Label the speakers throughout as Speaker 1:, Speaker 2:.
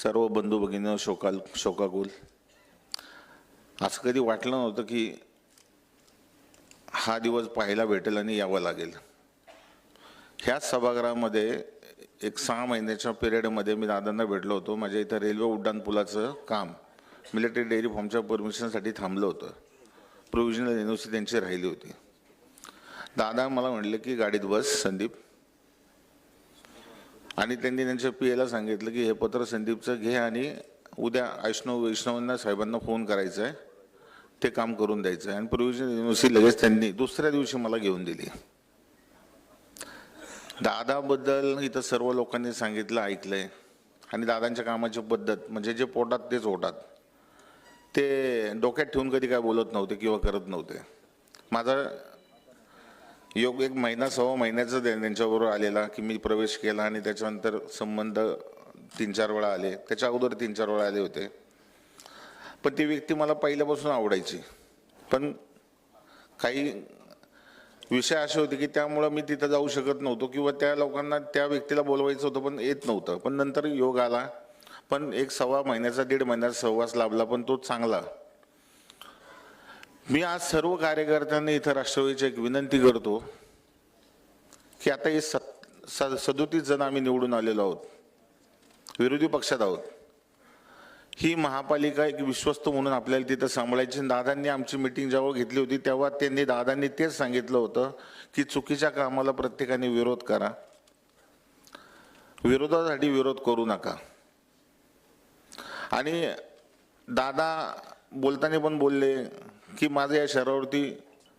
Speaker 1: सर्व बंधू भगिनी शोकाकुल, असं कधी वाटलं नव्हतं की हा दिवस पाहायला भेटेल आणि यावं लागेल. ह्याच सभागृहामध्ये एक 6 महिन्याच्या पिरियडमध्ये मी दादांना भेटलो होतो. माझ्या इथं रेल्वे उड्डाणपुलाचं काम मिलिटरी डेअरी फार्मच्या परमिशनसाठी थांबलं होतं. प्रोव्हिजनल एनओसी त्यांची राहिली होती. दादा मला म्हणले की गाडीत बस संदीप, आणि त्यांनी त्यांच्या पीएला सांगितलं की हे पत्र संदीपचं घे आणि उद्या वैष्णवांना साहेबांना फोन करायचा आहे, ते काम करून द्यायचं आहे. आणि प्रोव्हिजनल एनओसी लगेच त्यांनी दुसऱ्या दिवशी मला घेऊन दिली. दादाबद्दल इथं सर्व लोकांनी सांगितलं, ऐकलंय, आणि दादांच्या कामाची पद्धत म्हणजे जे पोटात तेच ओटात, ते डोक्यात ठेवून कधी काय बोलत नव्हते किंवा करत नव्हते. माझा योग 1 महिना 1.25 महिन्याचा त्यांच्याबरोबर आलेला की मी प्रवेश केला, आणि त्याच्यानंतर संबंध 3-4 वेळा आले. त्याच्या अगोदर 3-4 वेळा आले होते. पण ती व्यक्ती मला पहिल्यापासून आवडायची, पण काही विषय असे होते की त्यामुळे मी तिथं जाऊ शकत नव्हतो किंवा त्या लोकांना त्या व्यक्तीला बोलवायचं होतं पण येत नव्हतं. पण नंतर योग आला. पण 1.25 महिन्याचा 1.5 महिन्याचा सहवास लाभला, पण तो चांगला. मी आज सर्व कार्यकर्त्यांना इथं राष्ट्रवादीची एक विनंती करतो की आता हे 37 जण आम्ही निवडून आलेलो आहोत, विरोधी पक्षात आहोत. ही महापालिका एक विश्वस्त म्हणून आपल्याला तिथं सांभाळायची. दादांनी आमची मीटिंग जेव्हा घेतली होती तेव्हा दादांनी तेच सांगितलं होतं की चुकीच्या कामाला प्रत्येकाने विरोध करा, विरोधासाठी विरोध करू नका. आणि दादा बोलताना पण बोलले की माझं या शहरावरती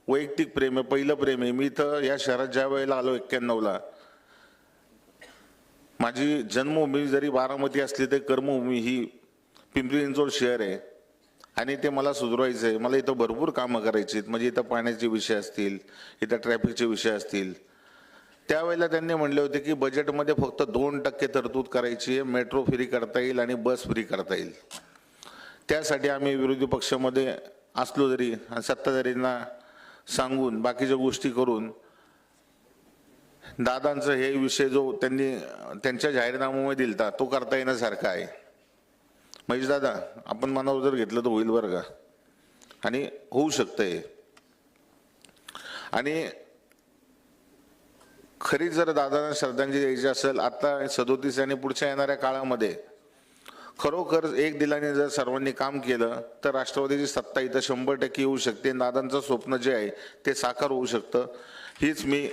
Speaker 1: वैयक्तिक प्रेम आहे, पहिलं प्रेम आहे. मी इथं या शहरात ज्या वेळेला आलो 91ला, माझी जन्मभूमी जरी बारामती असली तरी कर्मभूमी ही पिंपरी चिंचवड शहर आहे, आणि ते मला सुधारायचं आहे. मला इथं भरपूर कामं करायची आहेत. म्हणजे इथं पाण्याचे विषय असतील, इथं ट्रॅफिकचे विषय असतील. त्यावेळेला त्यांनी म्हणले होते की बजेटमध्ये फक्त 2% तरतूद करायची आहे, मेट्रो फ्री करता येईल आणि बस फ्री करता येईल. त्यासाठी आम्ही विरोधी पक्षामध्ये असलो जरी आणि सत्ताधाऱ्यांना सांगून बाकीच्या गोष्टी करून दादांचं हे विषय जो त्यांनी त्यांच्या जाहीरनाम्यामध्ये दिलता तो करता येण्यासारखा आहे. महेश दादा, आपण मनावर जर घेतलं तर होईल बरं का, आणि होऊ शकतंय. आणि खरी जर दादांना श्रद्धांजली द्यायची असेल आता 37 आणि पुढच्या येणाऱ्या काळामध्ये खरोखर एक दिलाने जर सर्वांनी काम केलं तर राष्ट्रवादीची सत्ता इथं 100% येऊ शकते. दादांचं स्वप्न जे आहे ते साकार होऊ शकतं. हीच मी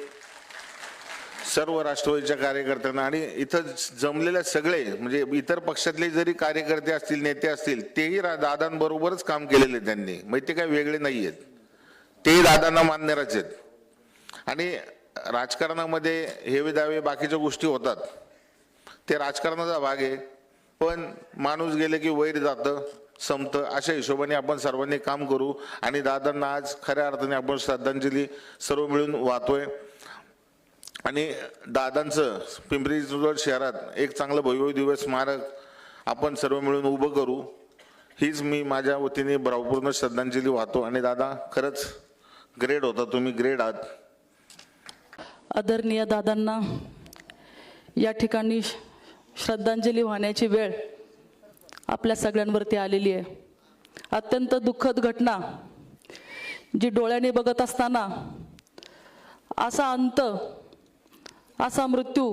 Speaker 1: सर्व राष्ट्रवादीच्या कार्यकर्त्यांना आणि इथं जमलेल्या सगळे म्हणजे इतर पक्षातले जरी कार्यकर्ते असतील, नेते असतील, तेही दादांबरोबरच काम केलेले त्यांनी. म्हणजे ते काही वेगळे नाही आहेत, तेही दादांना मानणारच आहेत. आणि राजकारणामध्ये हेवे दावे बाकीच्या गोष्टी होतात, ते राजकारणाचा भाग आहे. पण माणूस गेले की वैर जातं, संपतं. अशा हिशोबाने आपण सर्वांनी काम करू आणि दादांना आज खऱ्या अर्थाने आपण श्रद्धांजली सर्व मिळून वाहतोय. आणि दादांचं पिंपरी चिंचवड शहरात एक चांगलं भव्यदिव्य स्मारक आपण सर्व मिळून उभं करू, हीच मी माझ्या वतीने भावपूर्ण श्रद्धांजली वाहतो. आणि दादा, खरंच ग्रेट होता, तुम्ही ग्रेट आहात.
Speaker 2: आदरणीय दादांना या ठिकाणी श्रद्धांजली वाहण्याची वेळ आपल्या सगळ्यांवरती आलेली आहे. अत्यंत दुःखद घटना, जी डोळ्याने बघत असताना असा अंत, असा मृत्यू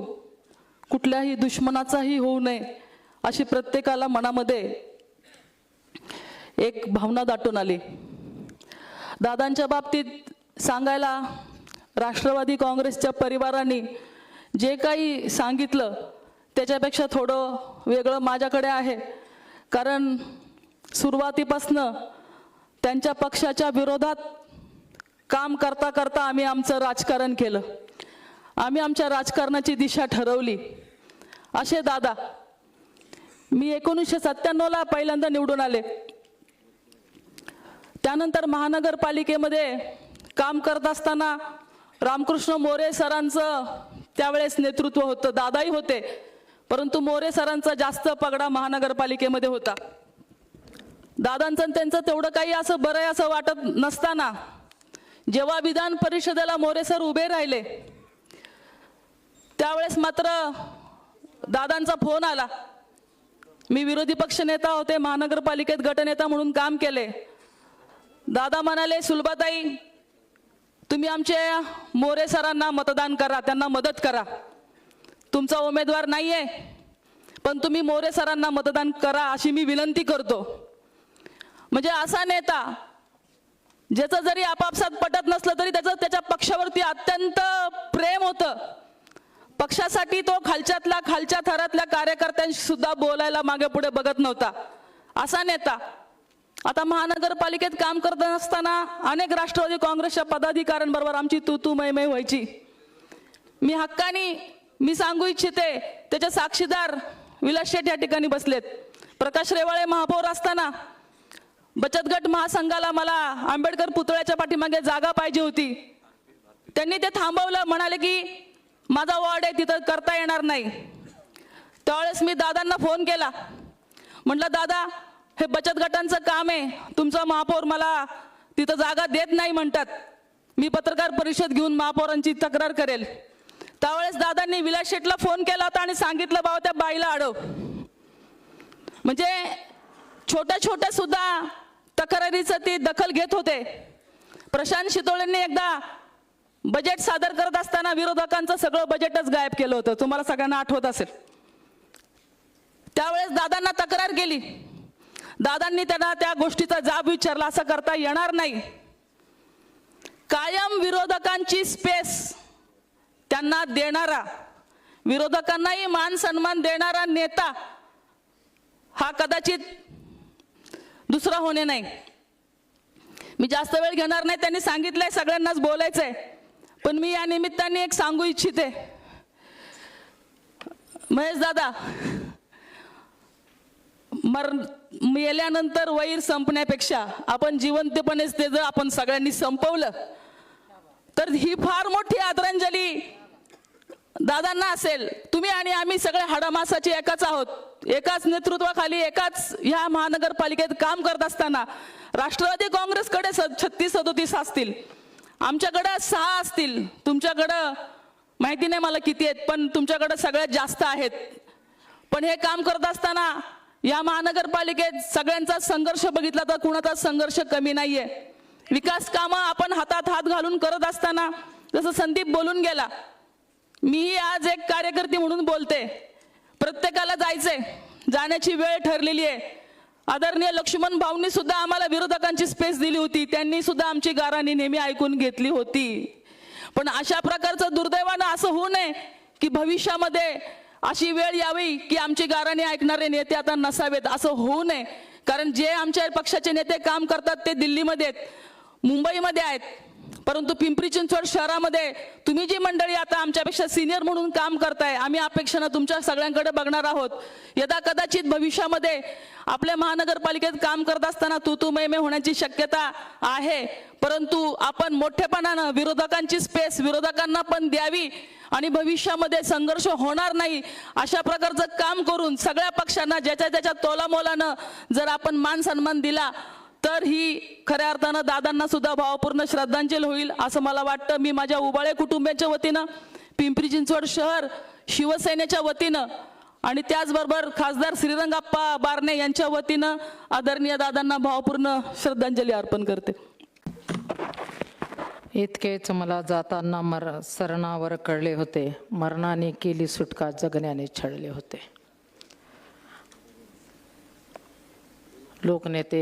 Speaker 2: कुठल्याही दुश्मनाचाही होऊ नये अशी प्रत्येकाला मनामध्ये एक भावना दाटून आली. दादांच्या बाबतीत सांगायला राष्ट्रवादी काँग्रेसच्या परिवाराने जे काही सांगितलं त्याच्यापेक्षा थोडं वेगळं माझ्याकडे आहे. कारण सुरुवातीपासनं त्यांच्या पक्षाच्या विरोधात काम करता करता आम्ही आमचं राजकारण केलं, आम्ही आमच्या राजकारणाची दिशा ठरवली. असे दादा, मी 1997ला पहिल्यांदा निवडून आले. त्यानंतर महानगरपालिकेमध्ये काम करत असताना रामकृष्ण मोरे सरांचं त्यावेळेस नेतृत्व होतं. दादाही होते, परंतु मोरे सरांचा जास्त पगडा महानगरपालिकेमध्ये होता. दादांचं त्यांचं तेवढं काही असं बरं आहे असं वाटत नसताना जेव्हा विधान परिषदेला मोरे सर उभे राहिले त्यावेळेस मात्र दादांचा फोन आला मी विरोधी पक्ष नेता होते, महानगरपालिकेत गटनेता म्हणून काम केले. दादा म्हणाले, सुलभाताई तुम्ही आमचे मोरे सरांना मतदान करा, त्यांना मदत करा. तुमचा उमेदवार नाहीये, पण तुम्ही मोरे सरांना मतदान करा अशी मी विनंती करतो. म्हणजे असा नेता ज्याचं जरी आपापसात पटत नसलं तरी त्याच्या पक्षावरती अत्यंत प्रेम होतं. पक्षासाठी तो खालच्यातल्या खालच्या थरातल्या कार्यकर्त्यांशी सुद्धा बोलायला मागे पुढे बघत नव्हता. असा नेता. आता महानगरपालिकेत काम करत असताना अनेक राष्ट्रवादी काँग्रेसच्या पदाधिकाऱ्यांबरोबर आमची तू मै व्हायची. मी हक्कानी मी सांगू इच्छिते, त्याचे साक्षीदार विलास शेठ या ठिकाणी बसलेत. प्रकाश रेवाळे महापौर असताना बचत गट महासंघाला मला आंबेडकर पुतळ्याच्या पाठीमागे जागा पाहिजे होती. त्यांनी ते थांबवलं, म्हणाले की माझा वॉर्ड आहे, तिथं करता येणार नाही. त्यावेळेस मी दादांना फोन केला, म्हटलं दादा हे बचत गटांचं काम आहे, तुमचा महापौर मला तिथं जागा देत नाही म्हणतात, मी पत्रकार परिषद घेऊन महापौरांची तक्रार करेल. त्यावेळेस दादांनी विलास शेठला फोन केला होता आणि सांगितलं बाबा त्या बाईला अडव. म्हणजे छोट्या छोट्या सुद्धा तक्रारीचं ती दखल घेत होते. प्रशांत शितोळेंनी एकदा बजेट सादर करत असताना विरोधकांचं सगळं बजेटच गायब केलं होतं, तुम्हाला सगळ्यांना आठवत असेल. त्यावेळेस दादांना तक्रार केली, दादांनी त्यांना त्या गोष्टीचा जाब विचारला, असं करता येणार नाही. कायम विरोधकांची स्पेस त्यांना देणारा, विरोधकांनाही मान सन्मान देणारा नेता हा कदाचित दुसरा होणे नाही. मी जास्त वेळ घेणार नाही, त्यांनी सांगितलंय सगळ्यांनाच बोलायचंय, पण मी या निमित्ताने एक सांगू इच्छिते. महेश दादा, मेल्यानंतर वैर संपण्यापेक्षा आपण जिवंतपणेच ते जर आपण सगळ्यांनी संपवलं तर ही फार मोठी आदरांजली दादांना असेल. तुम्ही आणि आम्ही सगळे हाडामासाचे एकाच आहोत. एकाच नेतृत्वाखाली एकाच ह्या महानगरपालिकेत काम करत असताना राष्ट्रवादी काँग्रेसकडे 36-37 असतील, आमच्याकडे 6 असतील, तुमच्याकडं माहिती नाही मला किती आहेत, पण तुमच्याकडे सगळ्यात जास्त आहेत. पण हे काम करत असताना या महानगरपालिकेत सगळ्यांचा संघर्ष बघितला तर कुणाचा संघर्ष कमी नाहीये. विकास कामं आपण हातात हात घालून करत असताना जसं संदीप बोलून गेला, मीही आज एक कार्यकर्ती म्हणून बोलते. प्रत्येकाला जायचंय, जाण्याची वेळ ठरलेली आहे. आदरणीय लक्ष्मण भाऊंनी सुद्धा आम्हाला विरोधकांची स्पेस दिली होती, त्यांनी सुद्धा आमची गाराणी नेहमी ऐकून घेतली होती. पण अशा प्रकारचं दुर्दैवानं असं होऊ नये की भविष्यामध्ये अशी वेळ यावी की आमची गाराणी ऐकणारे नेते आता नसावेत, असं होऊ नये. कारण जे आमच्या पक्षाचे नेते काम करतात ते दिल्लीमध्ये आहेत, मुंबईमध्ये आहेत, परंतु पिंपरी चिंचवड शहरामध्ये तुम्ही जी मंडळी आता आमच्यापेक्षा सिनियर म्हणून काम करताय, आम्ही अपेक्षेनं तुमच्या सगळ्यांकडे बघणार आहोत. यदा कदाचित भविष्यामध्ये आपल्या महानगरपालिकेत काम करत असताना तू मै होण्याची शक्यता आहे, परंतु आपण मोठेपणानं विरोधकांची स्पेस विरोधकांना पण द्यावी आणि भविष्यामध्ये संघर्ष होणार नाही अशा प्रकारचं काम करून सगळ्या पक्षांना ज्याच्या त्याच्या तोलामोलानं जर आपण मान सन्मान दिला तर ही खऱ्या अर्थानं दादांना सुद्धा भावपूर्ण श्रद्धांजली होईल असं मला वाटतं. मी माझ्या उबाळे कुटुंबियांच्या वतीनं, पिंपरी चिंचवड शहर शिवसेनेच्या वतीनं आणि त्याचबरोबर खासदार श्रीरंगाप्पा बारणे यांच्या वतीनं आदरणीय दादांना भावपूर्ण श्रद्धांजली अर्पण करते.
Speaker 3: इतकेच मला जाताना सरणावर कळले होते, मरणाने केली सुटका जगण्याने छळले होते. लोकनेते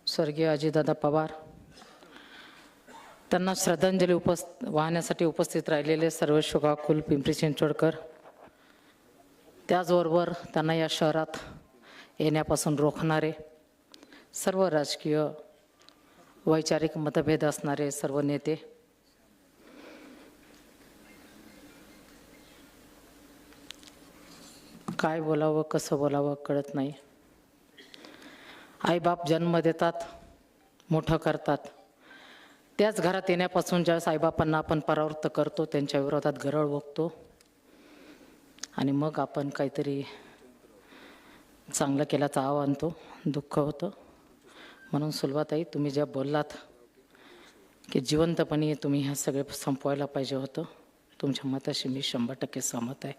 Speaker 3: स्वर्गीय अजितदादा पवार, त्यांना श्रद्धांजली वाहण्यासाठी उपस्थित राहिलेले सर्व शोकाकुल पिंपरी चिंचवडकर, त्याचबरोबर त्यांना या शहरात येण्यापासून रोखणारे सर्व राजकीय वैचारिक मतभेद असणारे सर्व नेते, काय बोलावं कसं बोलावं कळत नाही. आईबाप जन्म देतात, मोठं करतात, त्याच घरात येण्यापासून ज्यावेळेस आईबापांना आपण परावृत्त करतो, त्यांच्या विरोधात गरळ ओकतो आणि मग आपण काहीतरी चांगलं केल्याचं आव आणतो, दुःख होतं. म्हणून सुलभाताई, तुम्ही ज्या बोललात की जिवंतपणी तुम्ही ह्या सगळे संपवायला पाहिजे होतं, तुमच्या मताशी मी 100% सहमत आहे.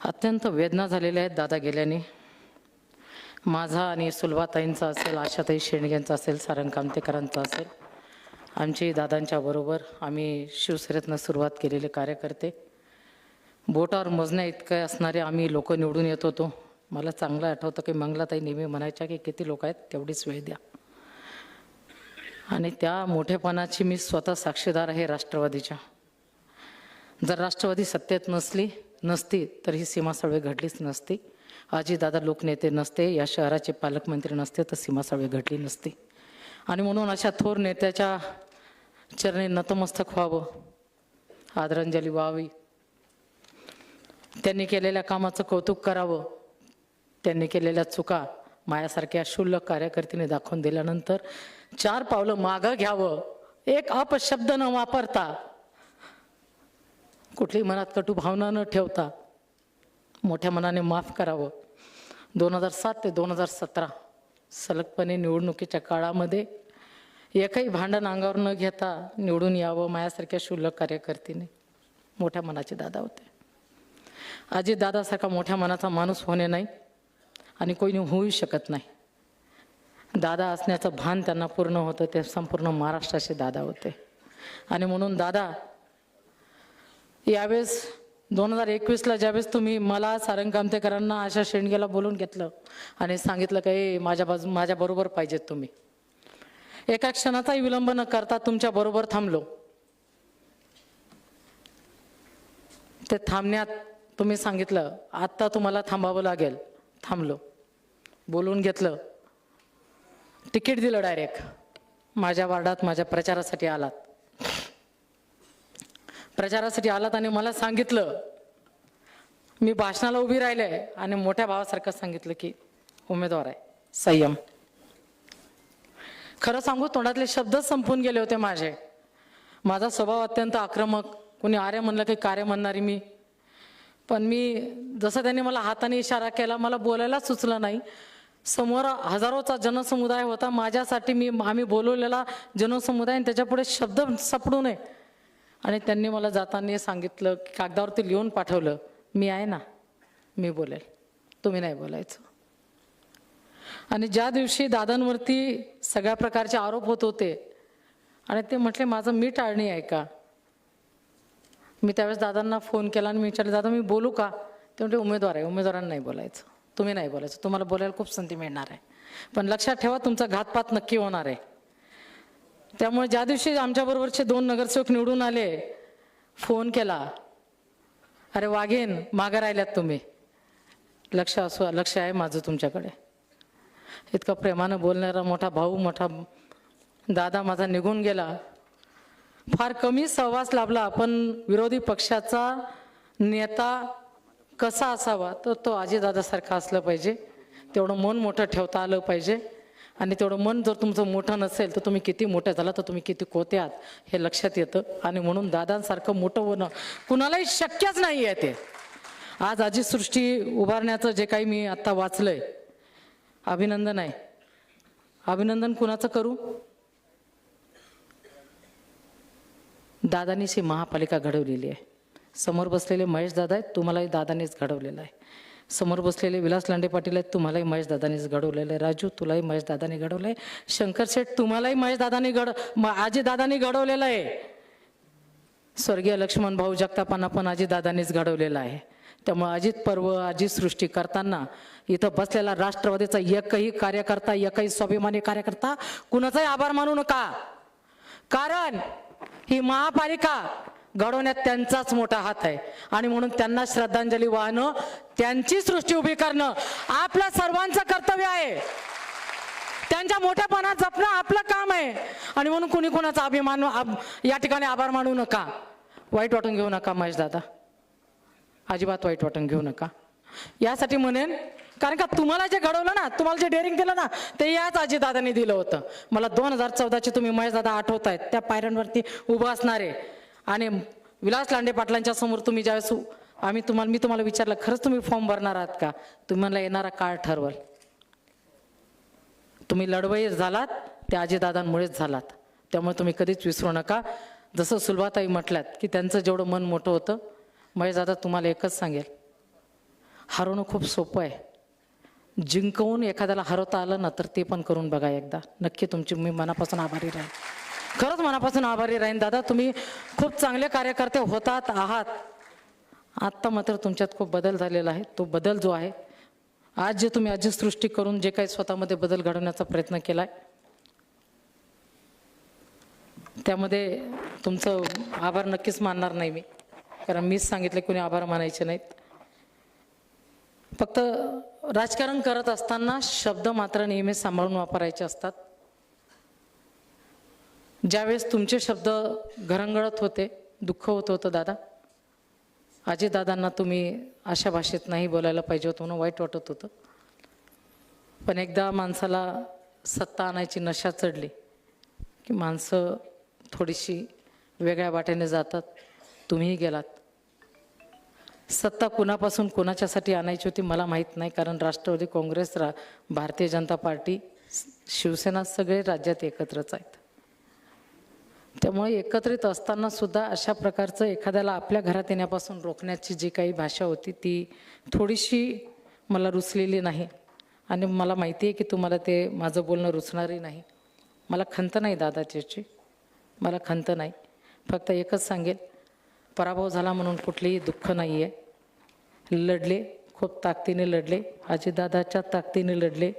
Speaker 3: अत्यंत वेदना झालेल्या आहेत दादा गेल्याने. माझा आणि सुलभाताईंचा असेल, आशाताई शेंडग्यांचा असेल, सारंग कामतेकरांचा असेल, आमची दादांच्या बरोबर आम्ही शिवसेनेतनं सुरुवात केलेले कार्यकर्ते, बोटावर मोजण्या इतके असणारे आम्ही लोक निवडून येत होतो. मला चांगलं आठवतं की मंगलाताई नेहमी म्हणायच्या की किती लोक आहेत तेवढीच वेळ द्या, आणि त्या मोठेपणाची मी स्वतः साक्षीदार आहे राष्ट्रवादीच्या. जर राष्ट्रवादी सत्तेत नसती तर ही सीमा साळवे घडलीच नसती. अजितदादा लोकनेते नसते, या शहराचे पालकमंत्री नसते, तर सीमा साळवे घडली नसती. आणि म्हणून अशा थोर नेत्याच्या चरणी नतमस्तक व्हावं, आदरांजली व्हावी, त्यांनी केलेल्या कामाचं कौतुक करावं, त्यांनी केलेल्या चुका माझ्यासारख्या क्षुल्लक कार्यकर्त्याने दाखवून दिल्यानंतर 4 पावलं मागं घ्यावं, एक अपशब्द न वापरता, कुठली मनात कटू भावना न ठेवता मोठ्या मनाने माफ करावं. 2007 ते 2017 सलगपणे निवडणुकीच्या काळामध्ये एकही भांडण अंगावर न घेता निवडून यावं माझ्यासारख्या क्षुल्लक कार्यकर्त्याने. मोठ्या मनाचे दादा होते. अजित दादासारखा मोठ्या मनाचा माणूस होणे नाही आणि कोणी होऊ शकत नाही. दादा असण्याचं भान त्यांना पूर्ण होतं. ते संपूर्ण महाराष्ट्राचे दादा होते. आणि म्हणून दादा, यावेळेस 2021ला ज्यावेळेस तुम्ही मला, सारंग कामतेकरांना, आशा शेंडगेला बोलून घेतलं आणि सांगितलं की माझ्या बरोबर पाहिजेत तुम्ही, एका क्षणाचाही विलंब न करता तुमच्या बरोबर थांबलो. ते थांबण्यात तुम्ही सांगितलं आत्ता तुम्हाला थांबावं लागेल, थांबलो, बोलून घेतलं, तिकीट दिलं, डायरेक्ट माझ्या वार्डात माझ्या प्रचारासाठी आलात. प्रचारासाठी आलात आणि मला सांगितलं, मी भाषणाला उभी राहिले आणि मोठ्या भावासारखं सांगितलं की उमेदवार आहे, संयम. खरं सांगू, तोंडातले शब्द संपून गेले होते माझे. माझा स्वभाव अत्यंत आक्रमक, कोणी आर्य म्हणलं की कार्य म्हणणारी मी. पण मी जसं त्यांनी मला हाताने इशारा केला, मला बोलायला सुचलं नाही. समोर हजारोचा जनसमुदाय होता माझ्यासाठी, आम्ही बोलवलेला जनसमुदाय, आणि त्याच्यापुढे शब्द सापडू नये. आणि त्यांनी मला जाताना सांगितलं, कागदावरती लिहून पाठवलं, मी आहे ना, मी बोलेल, तुम्ही नाही बोलायचं. आणि ज्या दिवशी दादांवरती सगळ्या प्रकारचे आरोप होत होते आणि ते म्हटले माझं मी टाळणी आहे का, मी त्यावेळेस दादांना फोन केला आणि मी विचारलं, दादा मी बोलू का? ते म्हटले उमेदवार आहे, उमेदवारांना नाही बोलायचं, तुम्ही नाही बोलायचं, तुम्हाला बोलायला खूप संधी मिळणार आहे, पण लक्षात ठेवा तुमचा घातपात नक्की होणार आहे. त्यामुळे ज्या दिवशी आमच्याबरोबरचे 2 नगरसेवक निवडून आले, फोन केला, अरे वाघेन मागं राहिल्यात तुम्ही, लक्ष आहे माझं तुमच्याकडे. इतका प्रेमानं बोलणारा मोठा भाऊ, मोठा दादा माझा निघून गेला. फार कमी सहवास लाभला, पण विरोधी पक्षाचा नेता कसा असावा तर तो अजितदादासारखा असलं पाहिजे. तेवढं मन मोठं ठेवता आलं पाहिजे. आणि तेवढं मन जर तुमचं मोठं नसेल तर तुम्ही किती मोठं झाला तर तुम्ही किती कोते आहात हे लक्षात येतं. आणि म्हणून दादांसारखं मोठं होणं कुणालाही शक्यच नाही आहे. ते आज अजित सृष्टी उभारण्याचं जे काही मी आत्ता वाचलंय, अभिनंदन आहे. अभिनंदन कुणाचं करू? दादांनीच ही महापालिका घडवलेली आहे. समोर बसलेले महेश दादा आहेत, तुम्हालाही दादांनीच घडवलेलं आहे. समोर बसलेले विलास लांडे पाटील आहेत, तुम्हालाही महेश दादांनीच घडवलेलं आहे. राजू, तुलाही महेश दादांनी घडवलं आहे. शंकर शेठ, तुम्हालाही महेश दादांनी अजित दादांनी घडवलेलं आहे. स्वर्गीय लक्ष्मण भाऊ जगतापांना पण अजित दादांनीच घडवलेलं आहे. त्यामुळे अजित पर्व, अजित सृष्टी करताना इथं बसलेला राष्ट्रवादीचा एकही कार्यकर्ता, एकही स्वाभिमानी कार्यकर्ता कुणाचाही आभार मानू नका. कारण ही महापालिका घडवण्यात त्यांचाच मोठा हात आहे. आणि म्हणून त्यांना श्रद्धांजली वाहणं, त्यांची सृष्टी उभी करणं आपलं सर्वांचं कर्तव्य आहे. त्यांच्या मोठ्यापणात जपणं आपलं काम आहे. आणि म्हणून कुणी कोणाचा अभिमान या ठिकाणी आभार मानू नका. वाईट वाटून घेऊ नका महेश दादा, अजिबात वाईट वाटून घेऊ नका. यासाठी म्हणेन, कारण का तुम्हाला जे घडवलं ना, तुम्हाला जे डेअरिंग दिलं ना, ते याच अजितदादांनी दिलं होतं. मला 2014चे तुम्ही महेश दादा आठवतायत, त्या पायऱ्यांवरती उभं असणारे. आणि विलास लांडे पाटलांच्या समोर तुम्ही ज्यावेळेस मी तुम्हाला विचारलं, खरंच तुम्ही फॉर्म भरणार आहात का? तुम्हाला येणारा काळ ठरवल. तुम्ही लढवई झालात ते अजितदादांमुळेच झालात. त्यामुळे तुम्ही कधीच विसरू नका. जसं सुलभाताई म्हटल्यात की त्यांचं जेवढं मन मोठं होतं, महेश दादा तुम्हाला एकच सांगेल, हरवणं खूप सोपं आहे, जिंकवून एखाद्याला हरवता आलं ना तर ते पण करून बघा एकदा. नक्की तुमची मी मनापासून आभारी राहीन, खरंच मनापासून आभारी राहीन. दादा तुम्ही खूप चांगले कार्यकर्ते होतात आहात. आत्ता मात्र तुमच्यात खूप बदल झालेला आहे. तो बदल जो आहे आज जे तुम्ही आजी सृष्टी करून जे काही स्वतःमध्ये बदल घडवण्याचा प्रयत्न केलाय त्यामध्ये तुमचं आभार नक्कीच मानणार नाही मी, कारण मीच सांगितले कोणी आभार मानायचे नाहीत. फक्त राजकारण करत असताना शब्द मात्र नेहमी सांभाळून वापरायचे असतात. ज्यावेळेस तुमचे शब्द घरंगळत होते, दुःख होत होतं दादा, अजितदादांना तुम्ही अशा भाषेत नाही बोलायला पाहिजे होतं म्हणून वाईट वाटत होतं. पण एकदा माणसाला सत्ता आणायची नशा चढली की माणसं थोडीशी वेगळ्या वाटेने जातात. तुम्हीही गेलात. सत्ता कुणापासून कुणाच्यासाठी आणायची होती मला माहीत नाही, कारण राष्ट्रवादी काँग्रेस, भारतीय जनता पार्टी, शिवसेना सगळे राज्यात एकत्रच आहेत. त्यामुळे एकत्रित असताना सुद्धा अशा प्रकारचं एखाद्याला आपल्या घरात येण्यापासून रोखण्याची जी काही भाषा होती ती थोडीशी मला रुचलेली नाही. आणि मला माहिती आहे की तुम्हाला ते माझं बोलणं रुचणारही नाही. मला खंत नाही दादा त्याची, मला खंत नाही. फक्त एकच सांगेल, पराभव झाला म्हणून कुठलेही दुःख नाही आहे. लढले, खूप ताकदीने लढले, अजितदादाच्या ताकदीने लढले.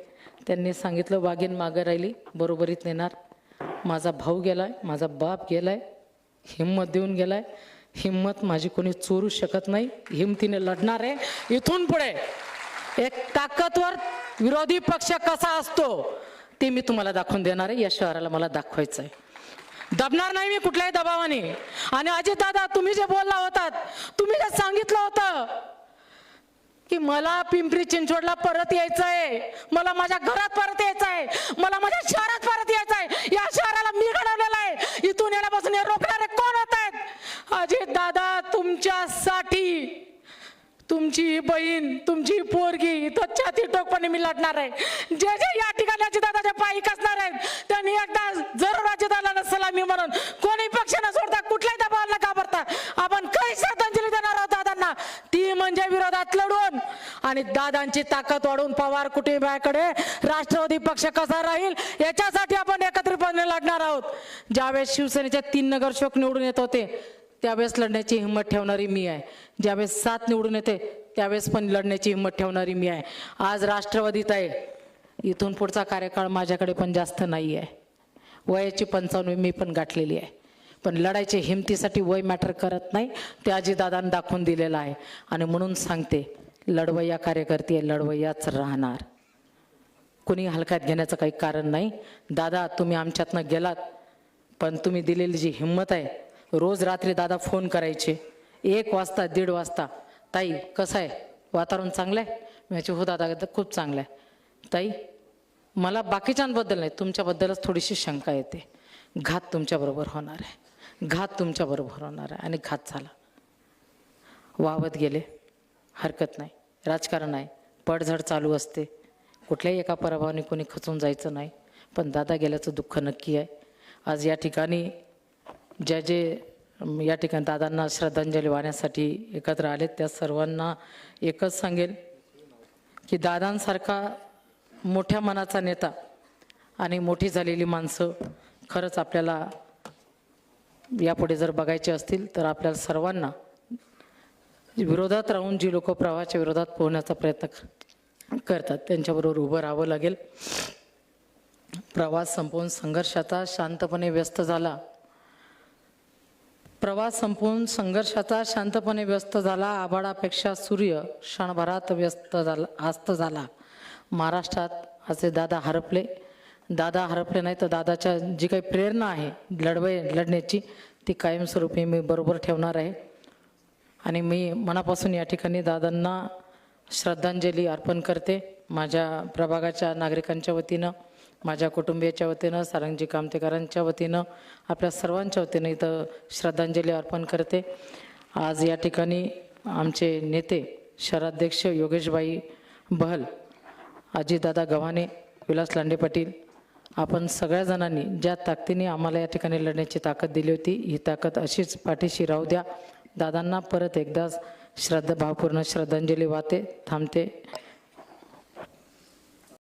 Speaker 3: त्यांनी सांगितलं वाघीण मागं राहिली, बरोबरीत नेणार. माझा भाऊ गेलाय, माझा बाप गेलाय, हिंमत देऊन गेलाय. हिंमत माझी कोणी चोरू शकत नाही. हिमतीने लढणार आहे. इथून पुढे एक ताकदवर विरोधी पक्ष कसा असतो ते मी तुम्हाला दाखवून देणार आहे. या शहराला मला दाखवायचं आहे. दबणार नाही मी कुठल्याही दबावाने. आणि अजितदादा तुम्ही जे बोलला होतात, तुम्ही जे सांगितलं होतं की मला पिंपरी चिंचवडला परत यायचं आहे, मला माझ्या घरात परत यायचं आहे, मला माझ्या शहरात परत यायचं आहे, या शहराला मी घडवलेलं आहे, इथून येण्यापासून हे रोखणारे कोण होत आहेत? अजितदादा तुमच्यासाठी तुमची बहीण, तुमची पोरगी इथं छाती टोकपणे मी लढणार आहे. जे जे या ठिकाणी अजितदादाचे पायी कसणार आहेत त्यांनी एकदा जरूर अजितदादाला सलामी म्हणून कोणी पक्ष न सोडता कुठल्याही दबावाला घाबरता आपण काही श्रद्धांजली देणार आहोत दादांना, ती म्हणजे विरोधात लढून आणि दादांची ताकद वाढवून पवार कुटुंबाकडे राष्ट्रवादी पक्ष कसा राहील याच्यासाठी आपण एकत्रितपणे लढणार आहोत. ज्यावेळेस शिवसेनेचे 3 नगरसेवक निवडून येत होते त्यावेळेस लढण्याची हिंमत ठेवणारी मी आहे. ज्यावेळेस 7 निवडून येते त्यावेळेस पण लढण्याची हिंमत ठेवणारी मी आहे. आज राष्ट्रवादीत आहे. इथून पुढचा कार्यकाळ माझ्याकडे पण जास्त नाही आहे. वयाची 55 मी पण गाठलेली आहे. पण लढायची हिमतीसाठी वय मॅटर करत नाही, ते अजितदादांनी दाखवून दिलेलं आहे. आणि म्हणून सांगते, लढवय्या कार्यकर्ते लढवय्याच राहणार. कुणी हलक्यात घेण्याचं काही कारण नाही. दादा तुम्ही आमच्यातनं गेलात, पण तुम्ही दिलेली जी हिंमत आहे, रोज रात्री दादा फोन करायचे 1 वाजता 1:30 वाजता, ताई कसं आहे, वातावरण चांगलं आहे? मी म्हणायचे हो दादा खूप चांगलं आहे. ताई मला बाकीच्यांबद्दल नाही, तुमच्याबद्दलच थोडीशी शंका येते. घात तुमच्याबरोबर होणार आहे, घात तुमच्याबरोबर होणार आहे. आणि घात झाला. वावत गेले, हरकत नाही, राजकारण आहे, पडझड चालू असते. कुठल्याही एका पराभवाने कोणी खचून जायचं नाही. पण दादा गेल्याचं दुःख नक्की आहे. आज या ठिकाणी जे या ठिकाणी दादांना श्रद्धांजली वाहण्यासाठी एकत्र आले त्या सर्वांना एकच सांगेल की दादांसारखा मोठ्या मनाचा नेता आणि मोठी झालेली माणसं खरंच आपल्याला यापुढे जर बघायचे असतील तर आपल्याला सर्वांना विरोधात राहून जी लोक प्रवाहाच्या विरोधात पोहण्याचा प्रयत्न करतात त्यांच्याबरोबर उभं राहावं लागेल. प्रवास संपवून संघर्षाचा शांतपणे व्यस्त झाला. प्रवास संपवून संघर्षाचा शांतपणे व्यस्त झाला. आभाळापेक्षा सूर्य क्षणभरात व्यस्त झाला, अस्त झाला. महाराष्ट्रात असे दादा हरपले. दादा हरपले नाही तर दादाच्या जी काही प्रेरणा आहे लढण्याची ती कायमस्वरूपी मी बरोबर ठेवणार आहे. आणि मी मनापासून या ठिकाणी दादांना श्रद्धांजली अर्पण करते. माझ्या प्रभागाच्या नागरिकांच्या वतीनं, माझ्या कुटुंबियाच्या वतीनं, सारंगजी कामतेकरांच्या वतीनं, आपल्या सर्वांच्या वतीनं इथं श्रद्धांजली अर्पण करते. आज या ठिकाणी आमचे नेते शहराध्यक्ष योगेशभाई बहल, अजितदादा गव्हाणे, विलास लांडे पाटील, आपण सगळ्या जणांनी ज्या ताकदीने आम्हाला या ठिकाणी लढण्याची ताकद दिली होती, ही ताकद अशीच पाठीशी राहू द्या. दादांना परत एकदा भावपूर्ण श्रद्धांजली वाहते. थांबते.